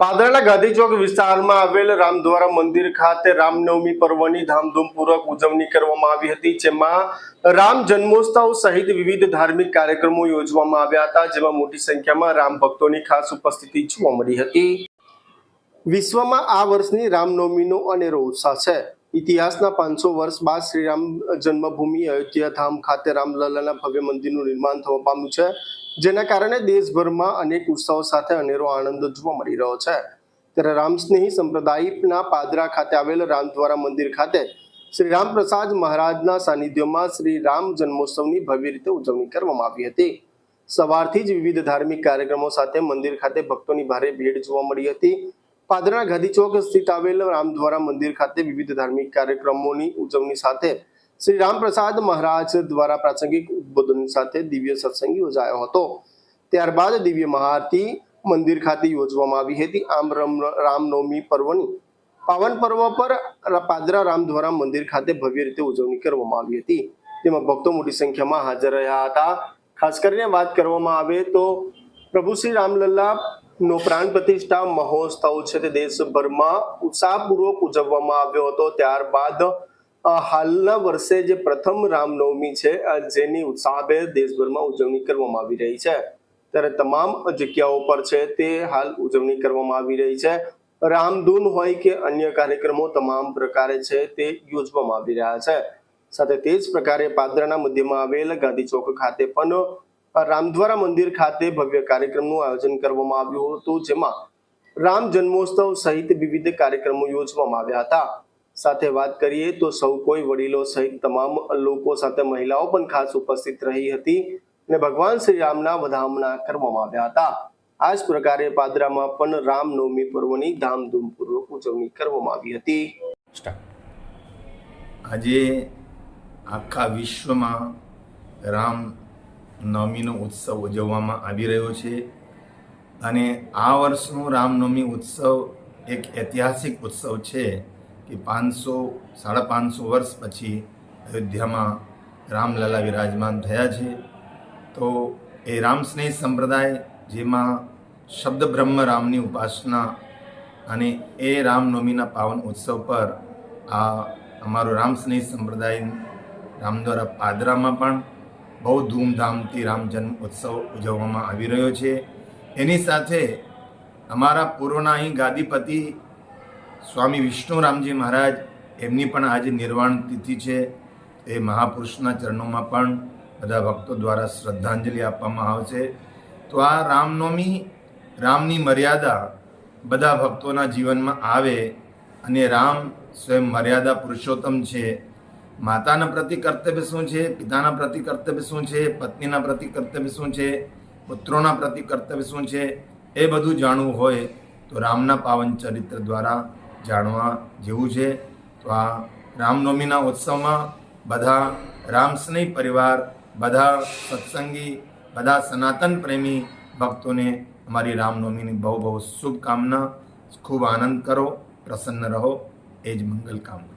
પાદરાના ગાંધી ચોક વિસ્તારમાં આવેલ રામદ્વારા મંદિર ખાતે રામનવમી પર્વની ધામધૂમપૂર્વક ઉજવણી કરવામાં આવી હતી, જેમાં રામ જન્મોત્સવ સહિત વિવિધ ધાર્મિક કાર્યક્રમો યોજવામાં આવ્યા હતા, જેમાં મોટી સંખ્યામાં રામ ભક્તોની ખાસ ઉપસ્થિતિ જોવા મળી હતી। વિશ્વમાં આ વર્ષની રામનવમીનો અનેરો ઉત્સાહ છે। ઇતિહાસના 500 વર્ષ બાદ શ્રીરામ જન્મભૂમિ અયોધ્યા ધામ ખાતે રામલલ્લાના ભવ્ય મંદિરનું નિર્માણ થવા પામ્યું છે, જેના કારણે દેશભરમાં અનેક ઉત્સવો સાથે અનેરો આનંદ જોવા મળી રહ્યો છે। ત્યારે રામસ્નેહી સંપ્રદાયના પાદરા ખાતે આવેલ રામદ્વારા મંદિર ખાતે શ્રી રામ પ્રસાદ મહારાજના સાનિધ્યમાં શ્રી રામ જન્મોત્સવની ભવ્ય રીતે ઉજવણી કરવામાં આવી હતી। સવારથી જ વિવિધ ધાર્મિક કાર્યક્રમો સાથે મંદિર ખાતે ભક્તોની ભારે ભીડ જોવા મળી હતી। પાદરાના ગાંધી ચોક સ્થિત આવેલ રામદ્વારા મંદિર ખાતે વિવિધ ધાર્મિક કાર્યક્રમોની ઉજવણી સાથે શ્રી રામ પ્રસાદ મહારાજ દ્વારા પ્રાસંગિક ઉદ્બોધન સાથે દિવ્ય સત્સંગ યોજાયો હતો। ત્યારબાદ દિવ્ય મહાઆરતી મંદિર ખાતે યોજવામાં આવી હતી। આમ રામનવમી પર્વની પાવન પર્વ પર પાદરા રામદ્વારા મંદિર ખાતે ભવ્ય રીતે ઉજવણી કરવામાં આવી હતી, જેમાં ભક્તો મોટી સંખ્યામાં હાજર રહ્યા હતા। ખાસ કરીને વાત કરવામાં આવે તો પ્રભુ શ્રી રામલલ્લા નો પ્રાણ પ્રતિષ્ઠા મહોત્સવ છે તે દેશભરમાં ઉત્સાહપૂર્વક ઉજવવામાં આવ્યો હતો। ત્યારબાદ હાલના વર્ષે જે પ્રથમ રામનવમી છે જેની ઉત્સાહભેર દેશભરમાં ઉજવણી કરવામાં આવી રહી છે, ત્યારે તમામ જગ્યાઓ પર છે તે હાલ ઉજવણી કરવામાં આવી રહી છે। રામધૂન હોય કે અન્ય કાર્યક્રમો તમામ પ્રકારે છે તે યોજવામાં આવી રહ્યા છે। સાથે તે જ પ્રકારે પાદરાના મધ્યમાં આવેલ ગાંધી ચોક ખાતે પણ રામદ્વારા મંદિર ખાતે ભવ્ય કાર્યક્રમનું આયોજન કરવામાં આવ્યું હતું, જેમાં રામ જન્મોત્સવ સહિત વિવિધ કાર્યક્રમો યોજવામાં આવ્યા હતા। સાથે વાત કરીએ તો સૌ કોઈ વડીલો સહિત તમામ લોકો સાથે મહિલાઓ પણ ખાસ ઉપસ્થિત રહી હતી અને ભગવાન શ્રી રામના વધામણા કરવામાં આવ્યા હતા। આ જ પ્રકારે પાદરામાં પણ રામનવમી પર્વની ધામધૂમપૂર્વક ઉજવણી કરવામાં આવી હતી। આજે આખા વિશ્વમાં રામ નવમીનો ઉત્સવ ઉજવવામાં આવી રહ્યો છે અને આ વર્ષનો રામનવમી ઉત્સવ એક ઐતિહાસિક ઉત્સવ છે કે 550 વર્ષ પછી અયોધ્યામાં રામલલ્લા વિરાજમાન થયા છે। તો એ રામસ્નેહી સંપ્રદાય જેમાં શબ્દ બ્રહ્મ રામની ઉપાસના અને એ રામનવમીના પાવન ઉત્સવ પર આ અમારો રામસ્નેહી સંપ્રદાય રામદ્વારા પાદરામાં પણ બહુ ધૂમધામથી રામ જન્મ ઉત્સવ ઉજવવામાં આવી રહ્યો છે। એની સાથે અમારા પૂર્વના અહીં ગાદીપતિ સ્વામી વિષ્ણુરામજી મહારાજ એમની પણ આજે નિર્વાણ તિથિ છે। એ મહાપુરુષના ચરણોમાં પણ બધા ભક્તો દ્વારા શ્રદ્ધાંજલિ આપવામાં આવશે। તો આ રામનવમી રામની મર્યાદા બધા ભક્તોના જીવનમાં આવે અને રામ સ્વયં મર્યાદા પુરુષોત્તમ છે। માતાના પ્રતિ કર્તવ્ય શું છે, પિતાના પ્રતિ કર્તવ્ય શું છે, પત્નીના પ્રતિ કર્તવ્ય શું છે, પુત્રોના પ્રતિ કર્તવ્ય શું છે, એ બધું જાણવું હોય તો રામના પાવન ચરિત્ર દ્વારા જાણવા જેવું છે। તો આ રામનવમીના ઉત્સવમાં બધા રામસ્નેહી પરિવાર, બધા સત્સંગી, બધા સનાતન પ્રેમી ભક્તોને અમારી રામનવમીની બહુ બહુ શુભકામના। ખૂબ આનંદ કરો, પ્રસન્ન રહો, એ જ મંગલ કામના।